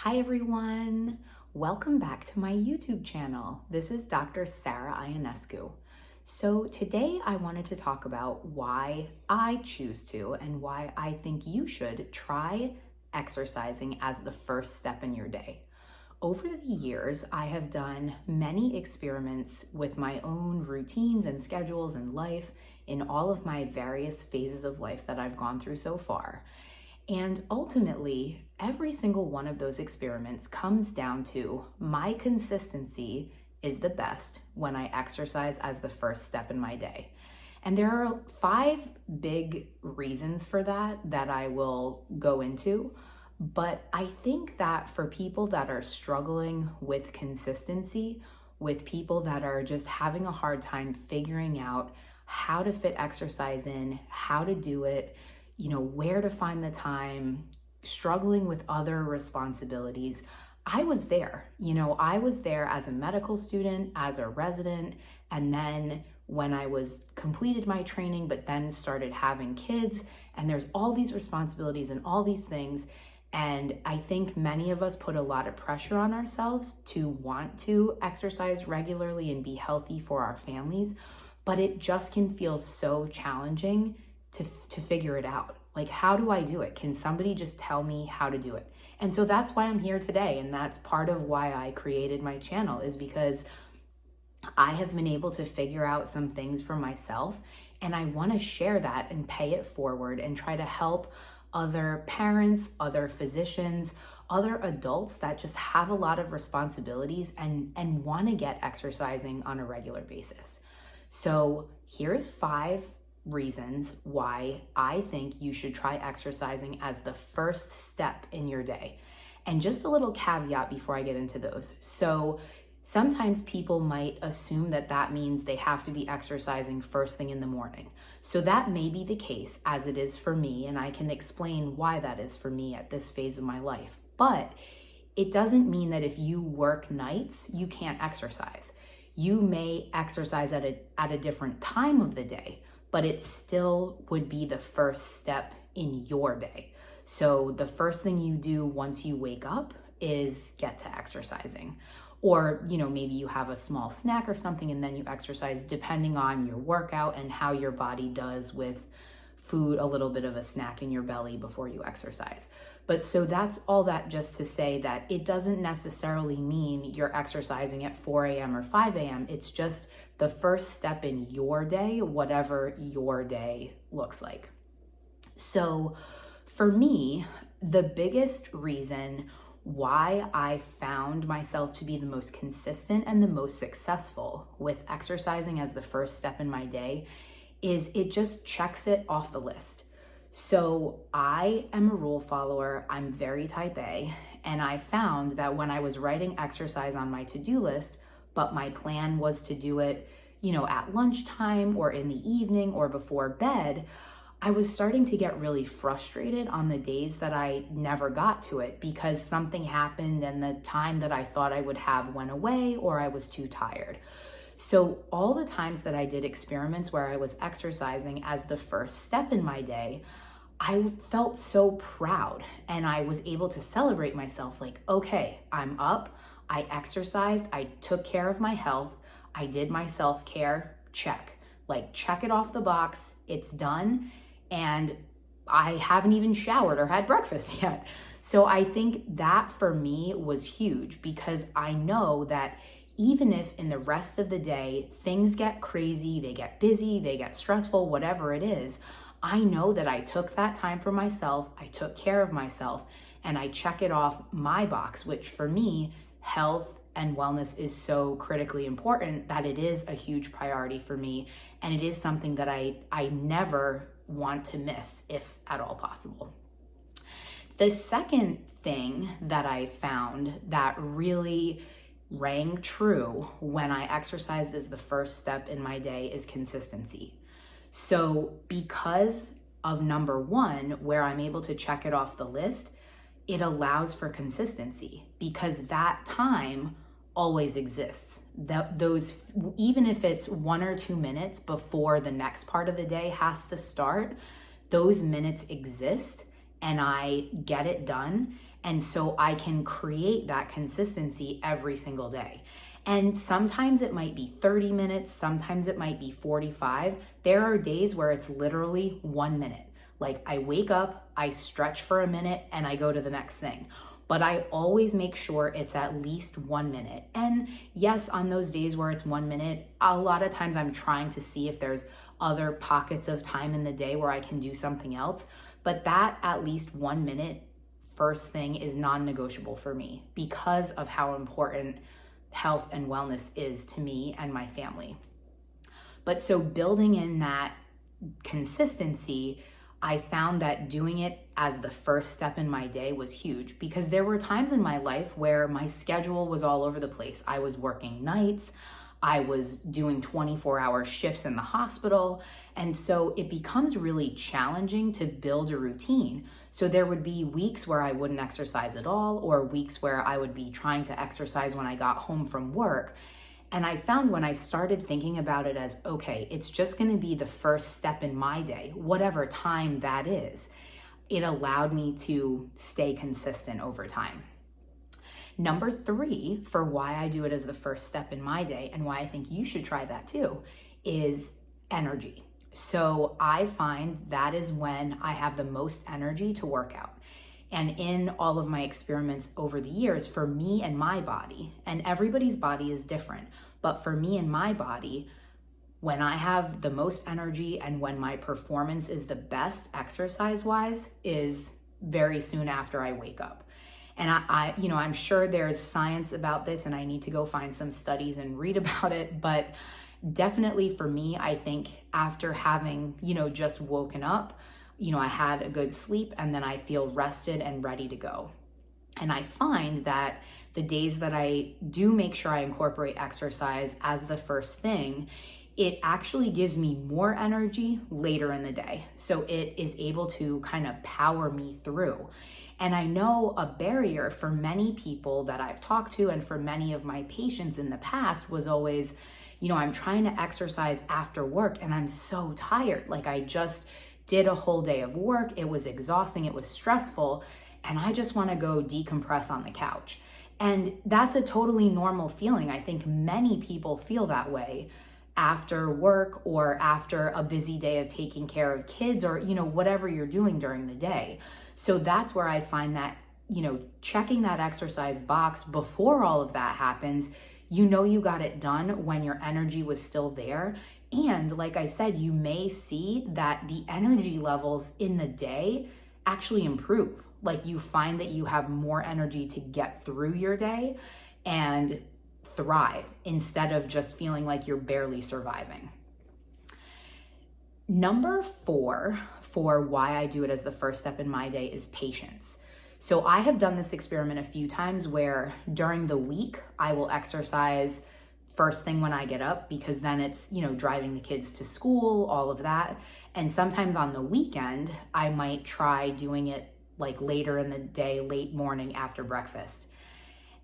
Hi everyone, welcome back to my YouTube channel. This is Dr. Sara Ionescu. So today I wanted to talk about why I choose to and why I think you should try exercising as the first step in your day. Over the years, I have done many experiments with my own routines and schedules and life in all of my various phases of life that I've gone through so far. And ultimately, every single one of those experiments comes down to my consistency is the best when I exercise as the first step in my day. And there are 5 big reasons for that I will go into. But I think that for people that are struggling with consistency, with people that are just having a hard time figuring out how to fit exercise in, how to do it, where to find the time, struggling with other responsibilities. I was there. I was there as a medical student, as a resident, and then when I was completed my training, but then started having kids, and there's all these responsibilities and all these things. And I think many of us put a lot of pressure on ourselves to want to exercise regularly and be healthy for our families, but it just can feel so challenging to figure it out. Like, how do I do it? Can somebody just tell me how to do it? And so that's why I'm here today. And that's part of why I created my channel, is because I have been able to figure out some things for myself. And I want to share that and pay it forward and try to help other parents, other physicians, other adults that just have a lot of responsibilities and want to get exercising on a regular basis. So here's 5 reasons why I think you should try exercising as the first step in your day. And just a little caveat before I get into those. So sometimes people might assume that means they have to be exercising first thing in the morning. So that may be the case, as it is for me, and I can explain why that is for me at this phase of my life. But it doesn't mean that if you work nights, you can't exercise. You may exercise at a different time of the day, but it still would be the first step in your day. So the first thing you do once you wake up is get to exercising. Or, maybe you have a small snack or something and then you exercise, depending on your workout and how your body does with food, a little bit of a snack in your belly before you exercise. But so that's all that just to say that it doesn't necessarily mean you're exercising at 4 a.m. or 5 a.m. It's just the first step in your day, whatever your day looks like. So for me, the biggest reason why I found myself to be the most consistent and the most successful with exercising as the first step in my day is it just checks it off the list. So I am a rule follower. I'm very type A. And I found that when I was writing exercise on my to-do list, but my plan was to do it, at lunchtime or in the evening or before bed, I was starting to get really frustrated on the days that I never got to it because something happened and the time that I thought I would have went away or I was too tired. So all the times that I did experiments where I was exercising as the first step in my day, I felt so proud and I was able to celebrate myself like, okay, I'm up, I exercised, I took care of my health, I did my self-care, check. Like, check it off the box, it's done, and I haven't even showered or had breakfast yet. So I think that for me was huge because I know that even if in the rest of the day things get crazy, they get busy, they get stressful, whatever it is, I know that I took that time for myself, I took care of myself, and I check it off my box, which for me, health and wellness is so critically important that it is a huge priority for me. And it is something that I never want to miss, if at all possible. The second thing that I found that really rang true when I exercised as the first step in my day is consistency. So because of number 1, where I'm able to check it off the list, it allows for consistency because that time always exists. Those, even if it's 1 or 2 minutes before the next part of the day has to start, those minutes exist and I get it done. And so I can create that consistency every single day. And sometimes it might be 30 minutes, sometimes it might be 45. There are days where it's literally 1 minute. Like I wake up, I stretch for a minute, and I go to the next thing. But I always make sure it's at least 1 minute. And yes, on those days where it's 1 minute, a lot of times I'm trying to see if there's other pockets of time in the day where I can do something else. But that at least 1 minute first thing is non-negotiable for me because of how important health and wellness is to me and my family. But so building in that consistency, I found that doing it as the first step in my day was huge, because there were times in my life where my schedule was all over the place. I was working nights, I was doing 24-hour shifts in the hospital, and so it becomes really challenging to build a routine. So there would be weeks where I wouldn't exercise at all, or weeks where I would be trying to exercise when I got home from work. And I found when I started thinking about it as, okay, it's just gonna be the first step in my day, whatever time that is, it allowed me to stay consistent over time. Number 3, for why I do it as the first step in my day and why I think you should try that too, is energy. So I find that is when I have the most energy to work out. And in all of my experiments over the years, for me and my body, and everybody's body is different, but for me and my body, when I have the most energy and when my performance is the best exercise-wise is very soon after I wake up. And I'm sure there's science about this and I need to go find some studies and read about it, but definitely for me, I think after having, just woken up, I had a good sleep and then I feel rested and ready to go. And I find that the days that I do make sure I incorporate exercise as the first thing, it actually gives me more energy later in the day. So it is able to kind of power me through. And I know a barrier for many people that I've talked to and for many of my patients in the past was always, I'm trying to exercise after work and I'm so tired. Like I just did a whole day of work. It was exhausting. It was stressful. And I just want to go decompress on the couch. And that's a totally normal feeling. I think many people feel that way after work or after a busy day of taking care of kids or, whatever you're doing during the day. So that's where I find that, checking that exercise box before all of that happens, you got it done when your energy was still there. And like I said, you may see that the energy levels in the day actually improve. Like you find that you have more energy to get through your day and thrive instead of just feeling like you're barely surviving. Number 4 for why I do it as the first step in my day is patience. So I have done this experiment a few times where during the week, I will exercise first thing when I get up because then it's, driving the kids to school, all of that. And sometimes on the weekend, I might try doing it like later in the day, late morning after breakfast.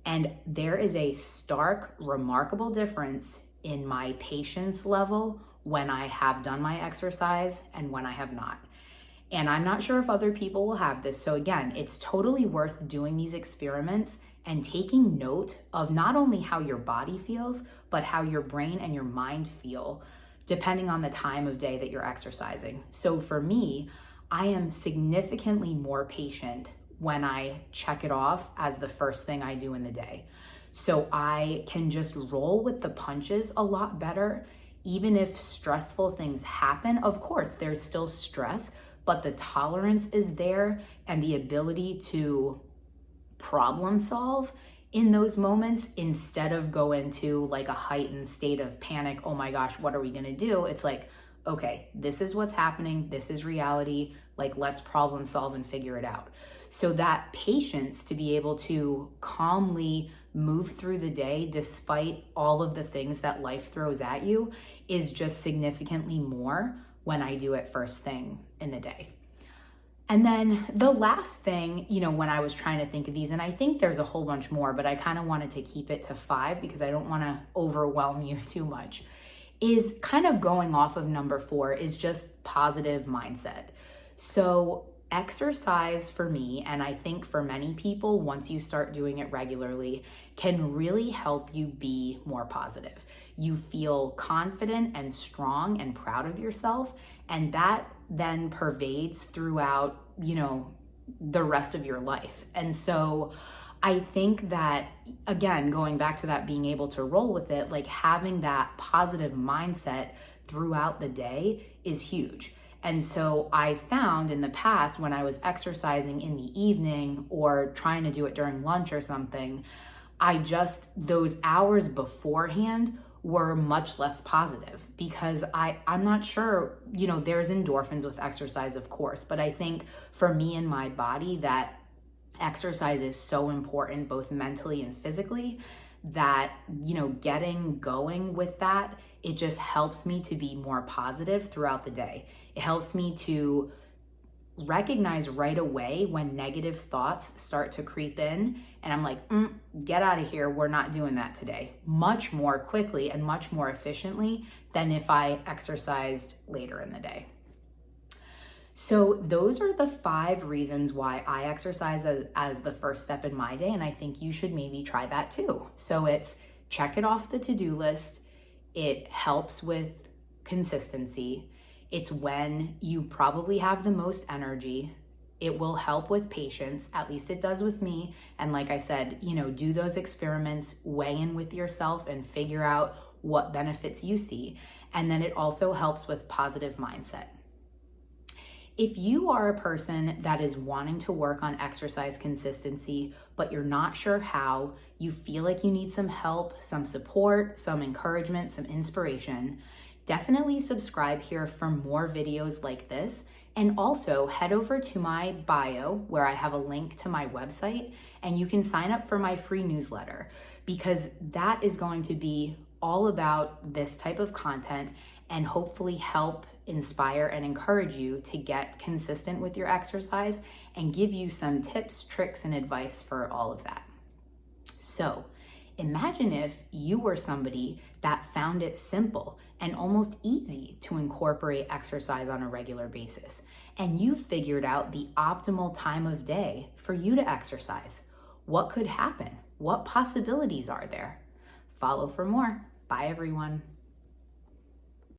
And there is a stark, remarkable difference in my patience level when I have done my exercise and when I have not. And I'm not sure if other people will have this. So again, it's totally worth doing these experiments and taking note of not only how your body feels, but how your brain and your mind feel, depending on the time of day that you're exercising. So for me, I am significantly more patient when I check it off as the first thing I do in the day. So I can just roll with the punches a lot better, even if stressful things happen. Of course, there's still stress, but the tolerance is there and the ability to problem solve in those moments instead of go into like a heightened state of panic. Oh my gosh, what are we gonna do? It's like, okay, this is what's happening. This is reality. Like, let's problem solve and figure it out. So that patience to be able to calmly move through the day despite all of the things that life throws at you is just significantly more when I do it first thing in the day. And then the last thing, when I was trying to think of these, and I think there's a whole bunch more, but I kind of wanted to keep it to 5 because I don't want to overwhelm you too much, is kind of going off of number 4 is just positive mindset. So Exercise for me, and I think for many people, once you start doing it regularly, can really help you be more positive. You feel confident and strong and proud of yourself, and that then pervades throughout, the rest of your life. And so I think that, again, going back to that being able to roll with it, like having that positive mindset throughout the day is huge. And so I found in the past when I was exercising in the evening or trying to do it during lunch or something, those hours beforehand were much less positive because I'm not sure, there's endorphins with exercise, of course, but I think for me and my body that exercise is so important both mentally and physically that, getting going with that, it just helps me to be more positive throughout the day. It helps me to recognize right away when negative thoughts start to creep in and I'm like, get out of here. We're not doing that today. Much more quickly and much more efficiently than if I exercised later in the day. So those are the 5 reasons why I exercise as the first step in my day. And I think you should maybe try that too. So it's check it off the to-do list. It helps with consistency. It's when you probably have the most energy. It will help with patience, at least it does with me. And like I said, do those experiments, weigh in with yourself and figure out what benefits you see. And then it also helps with positive mindset. If you are a person that is wanting to work on exercise consistency, but you're not sure how, you feel like you need some help, some support, some encouragement, some inspiration, definitely subscribe here for more videos like this. And also head over to my bio where I have a link to my website and you can sign up for my free newsletter because that is going to be all about this type of content and hopefully help inspire and encourage you to get consistent with your exercise and give you some tips, tricks, and advice for all of that. So imagine if you were somebody that found it simple and almost easy to incorporate exercise on a regular basis, and you figured out the optimal time of day for you to exercise. What could happen? What possibilities are there? Follow for more. Bye, everyone.